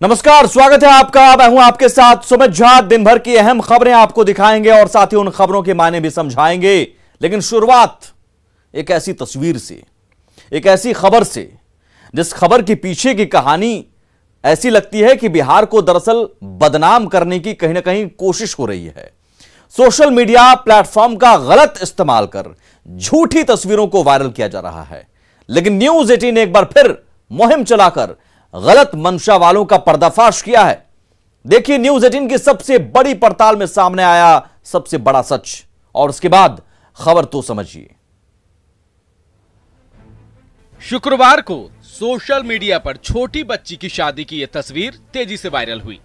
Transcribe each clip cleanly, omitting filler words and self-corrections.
नमस्कार, स्वागत है आपका। मैं हूं आपके साथ सुमित झा। दिन भर की अहम खबरें आपको दिखाएंगे और साथ ही उन खबरों के मायने भी समझाएंगे। लेकिन शुरुआत एक ऐसी तस्वीर से, एक ऐसी खबर से जिस खबर के पीछे की कहानी ऐसी लगती है कि बिहार को दरअसल बदनाम करने की कहीं ना कहीं कोशिश हो रही है। सोशल मीडिया प्लेटफॉर्म का गलत इस्तेमाल कर झूठी तस्वीरों को वायरल किया जा रहा है। लेकिन न्यूज़ 18 ने एक बार फिर मुहिम चलाकर गलत मंशा वालों का पर्दाफाश किया है। देखिए न्यूज़ 18 की सबसे बड़ी पड़ताल में सामने आया सबसे बड़ा सच, और उसके बाद खबर तो समझिए। शुक्रवार को सोशल मीडिया पर छोटी बच्ची की शादी की यह तस्वीर तेजी से वायरल हुई।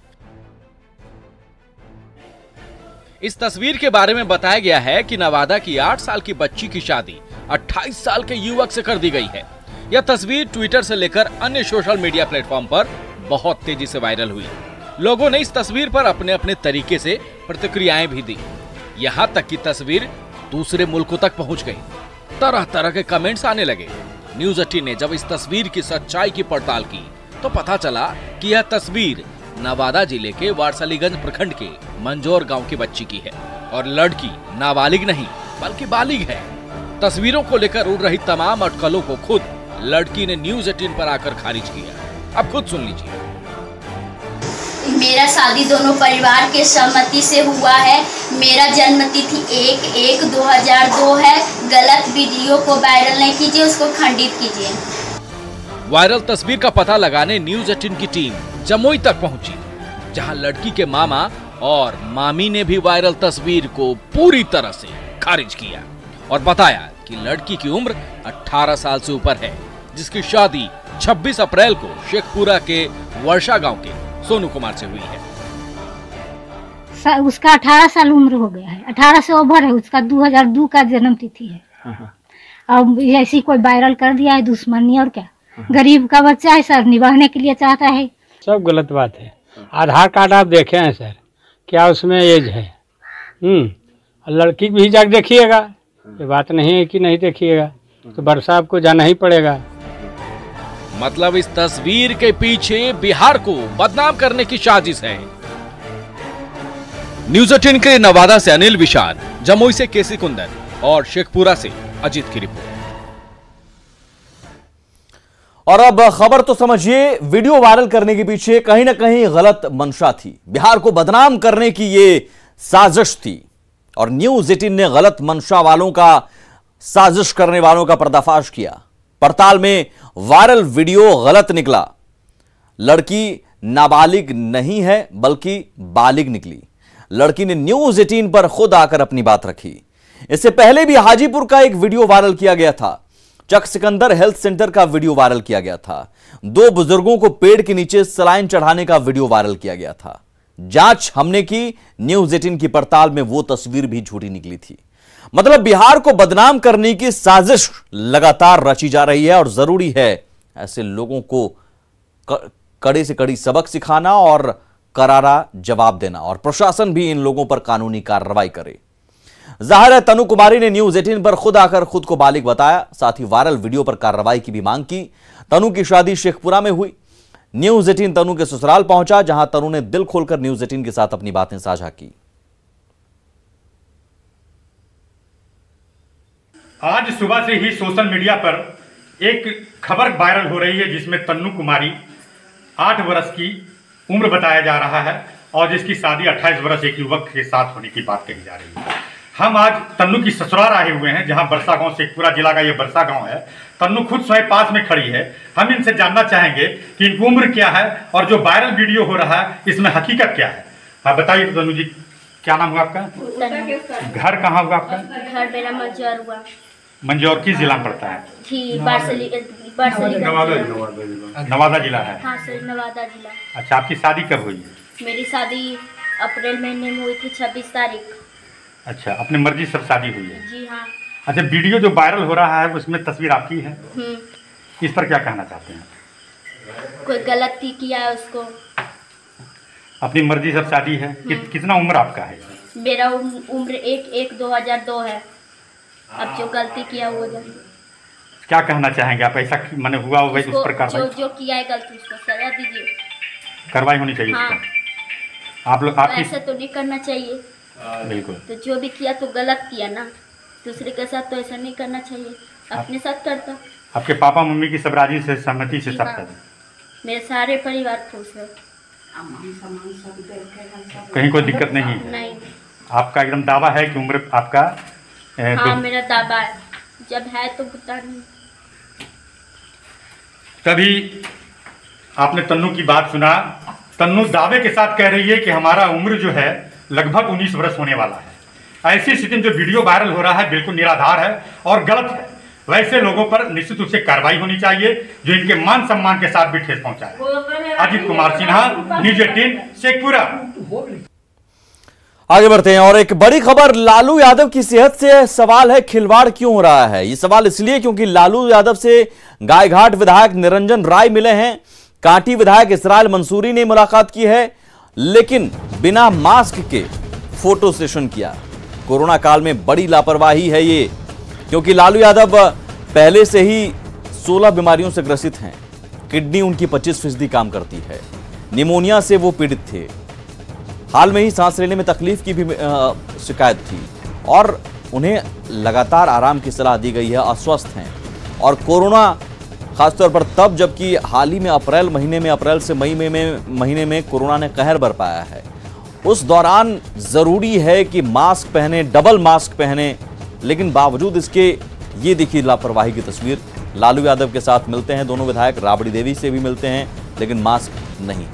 इस तस्वीर के बारे में बताया गया है कि नवादा की 8 साल की बच्ची की शादी 28 साल के युवक से कर दी गई है। यह तस्वीर ट्विटर से लेकर अन्य सोशल मीडिया प्लेटफॉर्म पर बहुत तेजी से वायरल हुई। लोगों ने इस तस्वीर पर अपने अपने तरीके से प्रतिक्रियाएं भी दी। यहां तक कि तस्वीर दूसरे मुल्कों तक पहुंच गई। तरह तरह के कमेंट्स आने लगे। न्यूज़ 18 ने जब इस तस्वीर की सच्चाई की पड़ताल की तो पता चला कि यह तस्वीर नवादा जिले के वारसलीगंज प्रखंड के मंजोर गांव की बच्ची की है और लड़की नाबालिग नहीं बल्कि बालिग है। तस्वीरों को लेकर उड़ रही तमाम अटकलों को खुद लड़की ने न्यूज़ 18 पर आकर खारिज किया। अब खुद सुन लीजिए। मेरा शादी दोनों परिवार के सहमति से हुआ है। मेरा जन्म तिथि 1/1/2002 है। गलत वीडियो को वायरल नहीं कीजिए, उसको खंडित कीजिए। वायरल तस्वीर का पता लगाने न्यूज़ 18 की टीम जमुई तक पहुंची, जहां लड़की के मामा और मामी ने भी वायरल तस्वीर को पूरी तरह से खारिज किया और बताया कि लड़की की उम्र 18 साल से ऊपर है, जिसकी शादी 26 अप्रैल को शेखपुरा के वर्षा गांव के सोनू कुमार से हुई है। उसका 18 साल उम्र हो गया है, 18 से ओवर है। उसका 2002 का जन्म तिथि है। अब ऐसी कोई वायरल कर दिया है, दुश्मनी और क्या। गरीब का बच्चा है सर, निभाने के लिए चाहता है। सब गलत बात है। आधार कार्ड आप देखे हैं सर, क्या उसमें एज है? लड़की भी जाकर देखिएगा। ये बात नहीं है कि नहीं देखिएगा, तो वर्षा आपको जाना ही पड़ेगा। मतलब इस तस्वीर के पीछे बिहार को बदनाम करने की साजिश है। न्यूज़ 18 के नवादा से अनिल विशाल, जमुई से केसी कुंदन और शेखपुरा से अजीत की रिपोर्ट। और अब खबर तो समझिए। वीडियो वायरल करने के पीछे कहीं ना कहीं गलत मंशा थी। बिहार को बदनाम करने की ये साजिश थी और न्यूज़ 18 ने गलत मंशा वालों का, साजिश करने वालों का पर्दाफाश किया। पड़ताल में वायरल वीडियो गलत निकला। लड़की नाबालिग नहीं है बल्कि बालिग निकली। लड़की ने न्यूज़ 18 पर खुद आकर अपनी बात रखी। इससे पहले भी हाजीपुर का एक वीडियो वायरल किया गया था। चक सिकंदर हेल्थ सेंटर का वीडियो वायरल किया गया था। 2 बुजुर्गों को पेड़ के नीचे सलाइन चढ़ाने का वीडियो वायरल किया गया था। जांच हमने की, न्यूज़ 18 की पड़ताल में वो तस्वीर भी झूठी निकली थी। मतलब बिहार को बदनाम करने की साजिश लगातार रची जा रही है और जरूरी है ऐसे लोगों को कड़े से कड़ी सबक सिखाना और करारा जवाब देना, और प्रशासन भी इन लोगों पर कानूनी कार्रवाई करे। जाहिर है तनु कुमारी ने न्यूज़ 18 पर खुद आकर खुद को बालिग बताया, साथ ही वायरल वीडियो पर कार्रवाई की भी मांग की। तनु की शादी शेखपुरा में हुई। न्यूज़ 18 तनु के ससुराल पहुंचा, जहां तनु ने दिल खोलकर न्यूज़ 18 के साथ अपनी बातें साझा की। आज सुबह से ही सोशल मीडिया पर एक खबर वायरल हो रही है जिसमें तन्नू कुमारी 8 वर्ष की उम्र बताया जा रहा है और जिसकी शादी 28 वर्ष एक युवक के साथ होने की बात कही जा रही है। हम आज तन्नू की ससुराल आए हुए हैं, जहां बरसा गांव, शेखपुरा जिला का ये बरसा गांव है। तन्नू खुद स्वयं पास में खड़ी है। हम इनसे जानना चाहेंगे कि इनकी उम्र क्या है और जो वायरल वीडियो हो रहा है इसमें हकीकत क्या है। हाँ बताइए तो तन्नू जी, क्या नाम हुआ आपका? घर कहाँ हुआ आपका? घर मेरा मंजोर हुआ। मंजोर किस जिला में पड़ता है? नवादा जिला है। हाँ सर, नवादा जिला। अच्छा, आपकी शादी कब हुई? मेरी शादी अप्रैल महीने में हुई थी, 26 तारीख। अच्छा, अपनी मर्जी सब शादी हुई है? जी हाँ। अच्छा, वीडियो जो वायरल हो रहा है उसमें तस्वीर आपकी है, इस पर क्या कहना चाहते हैं? कोई गलती किया है उसको। अपनी मर्जी सब शादी है। कितना उम्र आपका है? मेरा उम्र 1/1/2002 है। अब जो गलती किया वो क्या कहना चाहेंगे आप? ऐसा मैंने हुआ होगा उस पर कार्रवाई? जो किया है गलती उसको सजा दीजिए। कार्रवाई होनी चाहिए हाँ। उसका। आप लोग आपकी ऐसा तो नहीं करना चाहिए, बिल्कुल। तो जो भी किया तो गलत किया ना, दूसरे के साथ तो ऐसा नहीं करना चाहिए, अपने साथ करता। आपके पापा मम्मी की सब राजी से सहमति से सब हाँ। कर मेरे सारे परिवार खुश है, कहीं कोई दिक्कत नहीं। नहीं। आपका एकदम दावा है कि उम्र आपका हाँ मेरा दावा है, जब है तो बता नहीं। तभी आपने तन्नू की बात सुना। तन्नू दावे के साथ कह रही है कि हमारा उम्र जो है लगभग 19 वर्ष होने वाला है। ऐसी स्थिति में जो वीडियो वायरल हो रहा है बिल्कुल निराधार है और गलत है। वैसे लोगों पर निश्चित रूप से कार्रवाई होनी चाहिए जो इनके मान सम्मान के साथ भी ठेस पहुंचाए। अजीत कुमार सिन्हा, न्यूज़ 18, शेखपुरा। आगे बढ़ते हैं और एक बड़ी खबर, लालू यादव की सेहत से सवाल है, खिलवाड़ क्यों हो रहा है? ये सवाल इसलिए क्योंकि लालू यादव से गायघाट विधायक निरंजन राय मिले हैं, कांटी विधायक इसराइल मंसूरी ने मुलाकात की है, लेकिन बिना मास्क के फोटो सेशन किया। कोरोना काल में बड़ी लापरवाही है ये, क्योंकि लालू यादव पहले से ही 16 बीमारियों से ग्रसित हैं। किडनी उनकी 25% काम करती है, निमोनिया से वो पीड़ित थे, हाल में ही सांस लेने में तकलीफ की भी शिकायत थी और उन्हें लगातार आराम की सलाह दी गई है, अस्वस्थ हैं। और कोरोना खासतौर पर तब जबकि हाल ही में अप्रैल से मई महीने में कोरोना ने कहर बरपाया है, उस दौरान जरूरी है कि मास्क पहने, डबल मास्क पहने, लेकिन बावजूद इसके ये देखिए लापरवाही की तस्वीर। लालू यादव के साथ मिलते हैं दोनों विधायक, राबड़ी देवी से भी मिलते हैं, लेकिन मास्क नहीं।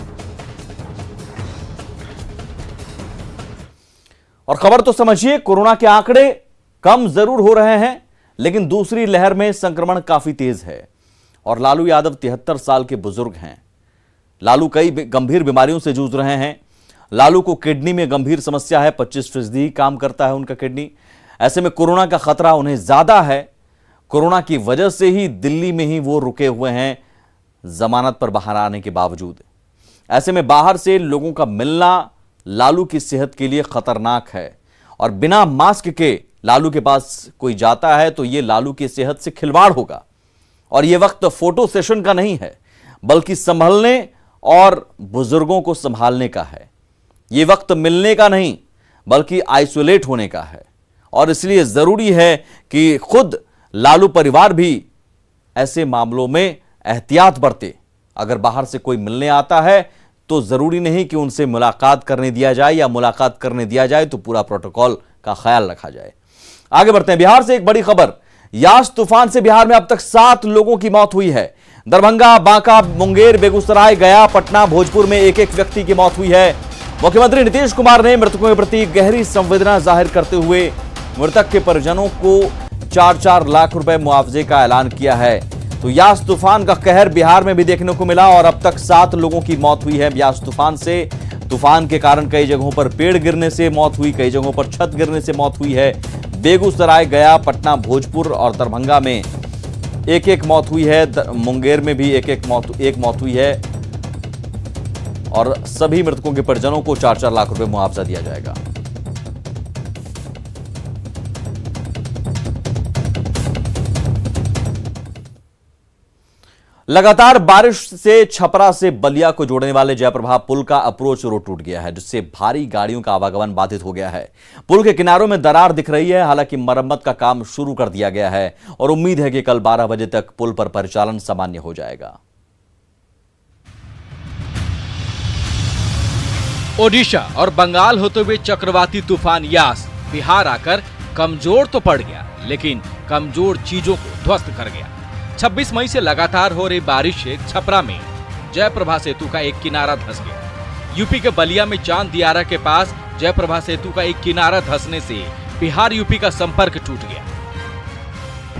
और खबर तो समझिए, कोरोना के आंकड़े कम जरूर हो रहे हैं, लेकिन दूसरी लहर में संक्रमण काफी तेज है। और लालू यादव 73 साल के बुजुर्ग हैं। लालू कई गंभीर बीमारियों से जूझ रहे हैं। लालू को किडनी में गंभीर समस्या है, 25% ही काम करता है उनका किडनी। ऐसे में कोरोना का खतरा उन्हें ज्यादा है। कोरोना की वजह से ही दिल्ली में ही वो रुके हुए हैं, जमानत पर बाहर आने के बावजूद। ऐसे में बाहर से लोगों का मिलना लालू की सेहत के लिए खतरनाक है। और बिना मास्क के लालू के पास कोई जाता है तो ये लालू की सेहत से खिलवाड़ होगा। और ये वक्त फोटो सेशन का नहीं है, बल्कि संभलने और बुजुर्गों को संभालने का है। ये वक्त मिलने का नहीं, बल्कि आइसोलेट होने का है। और इसलिए जरूरी है कि खुद लालू परिवार भी ऐसे मामलों में एहतियात बरते। अगर बाहर से कोई मिलने आता है तो जरूरी नहीं कि उनसे मुलाकात करने दिया जाए, या मुलाकात करने दिया जाए तो पूरा प्रोटोकॉल का ख्याल रखा जाए। आगे बढ़ते हैं। बिहार से एक बड़ी खबर, यास तूफान से बिहार में अब तक 7 लोगों की मौत हुई है। दरभंगा, बांका, मुंगेर, बेगूसराय, गया, पटना, भोजपुर में एक एक व्यक्ति की मौत हुई है। मुख्यमंत्री नीतीश कुमार ने मृतकों के प्रति गहरी संवेदना जाहिर करते हुए मृतक के परिजनों को 4-4 लाख रुपए मुआवजे का ऐलान किया है। तो यास तूफान का कहर बिहार में भी देखने को मिला और अब तक 7 लोगों की मौत हुई है यास तूफान से। तूफान के कारण कई जगहों पर पेड़ गिरने से मौत हुई, कई जगहों पर छत गिरने से मौत हुई है। बेगूसराय, गया, पटना, भोजपुर और दरभंगा में एक एक मौत हुई है। मुंगेर में भी एक मौत हुई है। और सभी मृतकों के परिजनों को 4-4 लाख रुपए मुआवजा दिया जाएगा। लगातार बारिश से छपरा से बलिया को जोड़ने वाले जयप्रभा पुल का अप्रोच रोड टूट गया है, जिससे भारी गाड़ियों का आवागमन बाधित हो गया है। पुल के किनारों में दरार दिख रही है, हालांकि मरम्मत का काम शुरू कर दिया गया है और उम्मीद है कि कल 12 बजे तक पुल पर परिचालन सामान्य हो जाएगा। ओडिशा और बंगाल होते हुए चक्रवाती तूफान यास बिहार आकर कमजोर तो पड़ गया, लेकिन कमजोर चीजों को ध्वस्त कर गया। 26 मई से लगातार हो रही बारिश से छपरा में जयप्रभा सेतु का एक किनारा धंस गया। यूपी के बलिया में चांद दियारा के पास जयप्रभा सेतु का एक किनारा धंसने से बिहार यूपी का संपर्क टूट गया।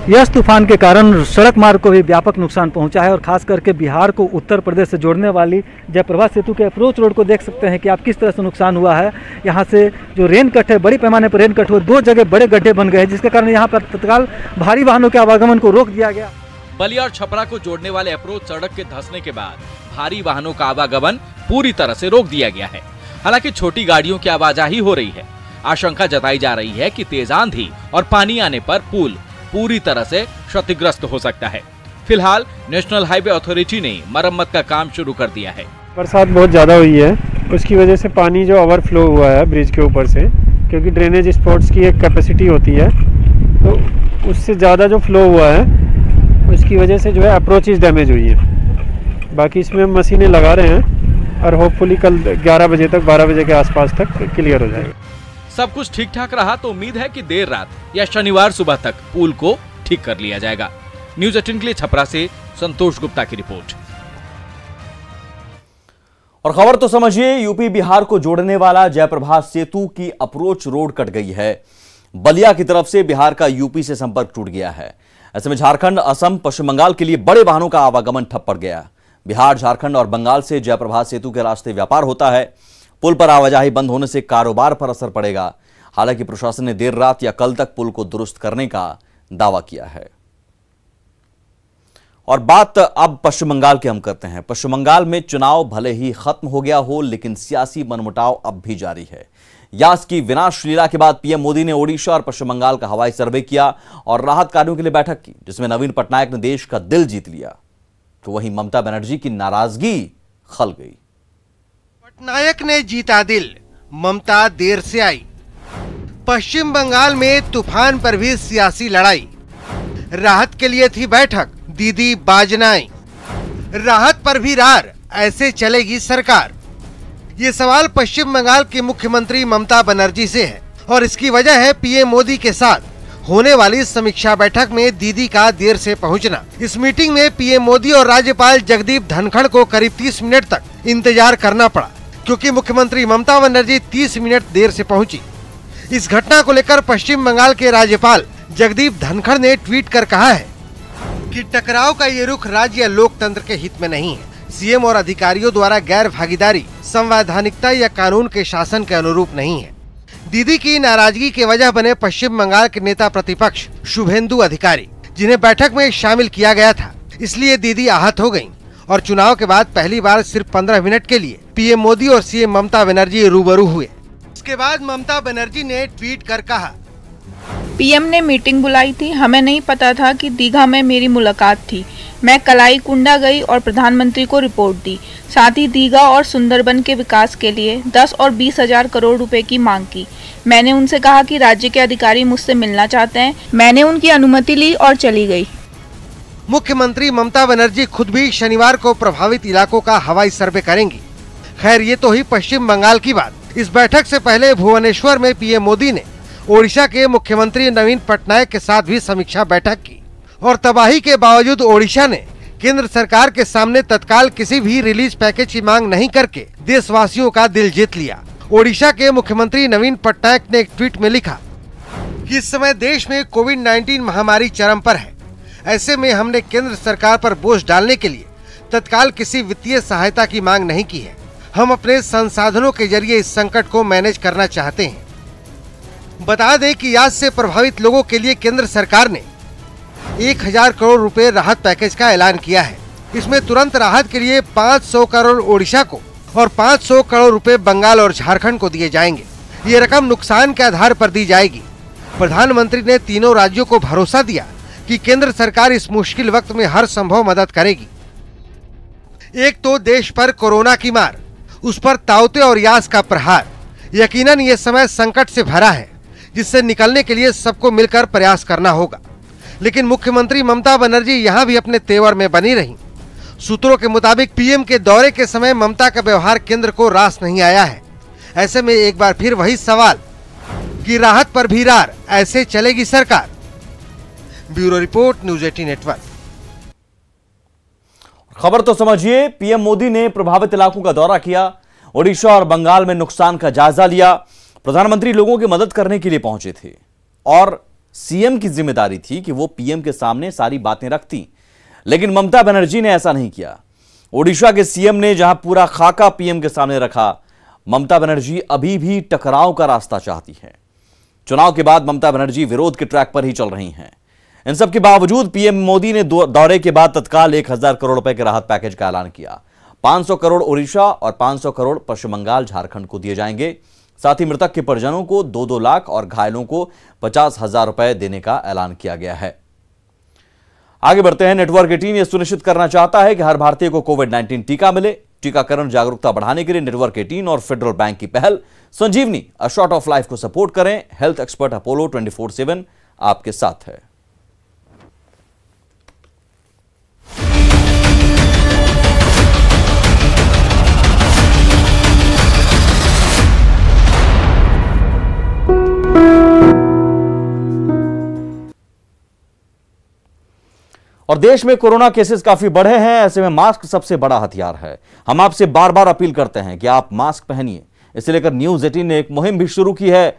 यास तूफान के कारण सड़क मार्ग को भी व्यापक नुकसान पहुंचा है और खास करके बिहार को उत्तर प्रदेश से जोड़ने वाली जयप्रभा सेतु के अप्रोच रोड को देख सकते हैं कि आप किस तरह से नुकसान हुआ है। यहाँ से जो रेन कट है, बड़ी पैमाने पर रेन कट हुआ, 2 जगह बड़े गड्ढे बन गए, जिसके कारण यहाँ पर तत्काल भारी वाहनों के आवागमन को रोक दिया गया। बलिया और छपरा को जोड़ने वाले अप्रोच सड़क के धंसने के बाद भारी वाहनों का आवागमन पूरी तरह से रोक दिया गया है। हालांकि छोटी गाड़ियों की आवाजाही हो रही है। आशंका जताई जा रही है कि तेज आंधी और पानी आने पर पुल पूरी तरह से क्षतिग्रस्त हो सकता है। फिलहाल नेशनल हाईवे अथॉरिटी ने मरम्मत का काम शुरू कर दिया है। बरसात बहुत ज़्यादा हुई है, उसकी वजह से पानी जो ओवरफ्लो हुआ है ब्रिज के ऊपर से, क्योंकि ड्रेनेज स्पॉट्स की एक कैपेसिटी होती है, तो उससे ज़्यादा जो फ्लो हुआ है उसकी वजह से जो है अप्रोचेज डैमेज हुई है। बाकी इसमें हम मशीनें लगा रहे हैं और होपफुली कल 11 बजे तक 12 बजे के आसपास तक क्लियर हो जाएगा। सब कुछ ठीक ठाक रहा तो उम्मीद है कि देर रात या शनिवार सुबह तक पुल को ठीक कर लिया जाएगा। न्यूज़ 18 के लिए छपरा से संतोष गुप्ता की रिपोर्ट। और खबर तो समझिए, यूपी बिहार को जोड़ने वाला जयप्रभा सेतु की अप्रोच रोड कट गई है। बलिया की तरफ से बिहार का यूपी से संपर्क टूट गया है। ऐसे में झारखंड, असम, पश्चिम बंगाल के लिए बड़े वाहनों का आवागमन ठप पड़ गया। बिहार, झारखंड और बंगाल से जयप्रभा सेतु के रास्ते व्यापार होता है। पुल पर आवाजाही बंद होने से कारोबार पर असर पड़ेगा। हालांकि प्रशासन ने देर रात या कल तक पुल को दुरुस्त करने का दावा किया है। और बात अब पश्चिम बंगाल की हम करते हैं। पश्चिम बंगाल में चुनाव भले ही खत्म हो गया हो, लेकिन सियासी मनमुटाव अब भी जारी है। यास की विनाश लीला के बाद पीएम मोदी ने ओडिशा और पश्चिम बंगाल का हवाई सर्वे किया और राहत कार्यों के लिए बैठक की, जिसमें नवीन पटनायक ने देश का दिल जीत लिया। तो वहीं ममता बनर्जी की नाराजगी खल गई। पटनायक ने जीता दिल, ममता देर से आई। पश्चिम बंगाल में तूफान पर भी सियासी लड़ाई। राहत के लिए थी बैठक, दीदी बाजनाई। राहत पर भी रार, ऐसे चलेगी सरकार। ये सवाल पश्चिम बंगाल की मुख्यमंत्री ममता बनर्जी से है और इसकी वजह है पीएम मोदी के साथ होने वाली समीक्षा बैठक में दीदी का देर से पहुंचना। इस मीटिंग में पीएम मोदी और राज्यपाल जगदीप धनखड़ को करीब 30 मिनट तक इंतजार करना पड़ा, क्योंकि मुख्यमंत्री ममता बनर्जी 30 मिनट देर से पहुंची। इस घटना को लेकर पश्चिम बंगाल के राज्यपाल जगदीप धनखड़ ने ट्वीट कर कहा है कि टकराव का ये रुख राज्य या लोकतंत्र के हित में नहीं है। सीएम और अधिकारियों द्वारा गैर भागीदारी संवैधानिकता या कानून के शासन के अनुरूप नहीं है। दीदी की नाराजगी की वजह बने पश्चिम बंगाल के नेता प्रतिपक्ष शुभेंदु अधिकारी, जिन्हें बैठक में शामिल किया गया था। इसलिए दीदी आहत हो गयी और चुनाव के बाद पहली बार सिर्फ 15 मिनट के लिए पीएम मोदी और सीएम ममता बनर्जी रूबरू हुए। इसके बाद ममता बनर्जी ने ट्वीट कर कहा, पीएम ने मीटिंग बुलाई थी, हमें नहीं पता था कि दीघा में मेरी मुलाकात थी। मैं कलाई कुंडा गई और प्रधानमंत्री को रिपोर्ट दी। साथ ही दीघा और सुंदरबन के विकास के लिए 10 और 20 हजार करोड़ रुपए की मांग की। मैंने उनसे कहा कि राज्य के अधिकारी मुझसे मिलना चाहते हैं। मैंने उनकी अनुमति ली और चली गई। मुख्यमंत्री ममता बनर्जी खुद भी शनिवार को प्रभावित इलाकों का हवाई सर्वे करेंगी। खैर, ये तो ही पश्चिम बंगाल की बात। इस बैठक से पहले भुवनेश्वर में पीएम मोदी ने ओडिशा के मुख्यमंत्री नवीन पटनायक के साथ भी समीक्षा बैठक की और तबाही के बावजूद ओडिशा ने केंद्र सरकार के सामने तत्काल किसी भी रिलीज पैकेज की मांग नहीं करके देशवासियों का दिल जीत लिया। ओडिशा के मुख्यमंत्री नवीन पटनायक ने एक ट्वीट में लिखा कि इस समय देश में कोविड-19 महामारी चरम पर है। ऐसे में हमने केंद्र सरकार पर बोझ डालने के लिए तत्काल किसी वित्तीय सहायता की मांग नहीं की है। हम अपने संसाधनों के जरिए इस संकट को मैनेज करना चाहते हैं। बता दें कि यास से प्रभावित लोगों के लिए केंद्र सरकार ने 1000 करोड़ रुपए राहत पैकेज का ऐलान किया है। इसमें तुरंत राहत के लिए 500 करोड़ ओडिशा को और 500 करोड़ रुपए बंगाल और झारखंड को दिए जाएंगे। ये रकम नुकसान के आधार पर दी जाएगी। प्रधानमंत्री ने तीनों राज्यों को भरोसा दिया कि केंद्र सरकार इस मुश्किल वक्त में हर संभव मदद करेगी। एक तो देश पर कोरोना की मार, उस पर ताउते और यास का प्रहार। यकीनन ये समय संकट से भरा है, जिससे निकलने के लिए सबको मिलकर प्रयास करना होगा। लेकिन मुख्यमंत्री ममता बनर्जी यहाँ भी अपने तेवर में बनी रहीं। सूत्रों के मुताबिक पीएम के दौरे के समय ममता का व्यवहार केंद्र को रास नहीं आया है। ऐसे में एक बार फिर वही सवाल कि राहत पर भी रार, ऐसे चलेगी सरकार। Bureau report, news 18 network. खबर तो समझिए, पीएम मोदी ने प्रभावित इलाकों का दौरा किया, ओडिशा और बंगाल में नुकसान का जायजा लिया। प्रधानमंत्री लोगों की मदद करने के लिए पहुंचे थे और सीएम की जिम्मेदारी थी कि वो पीएम के सामने सारी बातें रखती, लेकिन ममता बनर्जी ने ऐसा नहीं किया। ओडिशा के सीएम ने जहां पूरा खाका पीएम के सामने रखा, ममता बनर्जी अभी भी टकराव का रास्ता चाहती है। चुनाव के बाद ममता बनर्जी विरोध के ट्रैक पर ही चल रही हैं। इन सब के बावजूद पीएम मोदी ने दौरे के बाद तत्काल 1000 करोड़ रुपए के राहत पैकेज का ऐलान किया। 500 करोड़ ओडिशा और 500 करोड़ पश्चिम बंगाल झारखंड को दिए जाएंगे। साथ ही मृतक के परिजनों को 2-2 लाख और घायलों को 50,000 रुपए देने का ऐलान किया गया है। आगे बढ़ते हैं। नेटवर्क 18 यह सुनिश्चित करना चाहता है कि हर भारतीय को कोविड-19 टीका मिले। टीकाकरण जागरूकता बढ़ाने के लिए नेटवर्क 18 और फेडरल बैंक की पहल संजीवनी अ शॉट ऑफ लाइफ को सपोर्ट करें। हेल्थ एक्सपर्ट अपोलो 24/7 आपके साथ है। और देश में कोरोना केसेस काफी बढ़े हैं, ऐसे में मास्क सबसे बड़ा हथियार है। हम आपसे बार बार अपील करते हैं कि आप मास्क पहनिए। इसे लेकर न्यूज 18 ने एक मुहिम भी शुरू की है,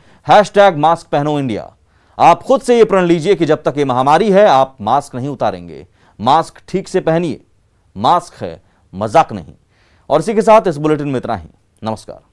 #मास्क पहनो इंडिया। आप खुद से यह प्रण लीजिए कि जब तक ये महामारी है आप मास्क नहीं उतारेंगे। मास्क ठीक से पहनिए, मास्क है मजाक नहीं। और इसी के साथ इस बुलेटिन में इतना ही। नमस्कार।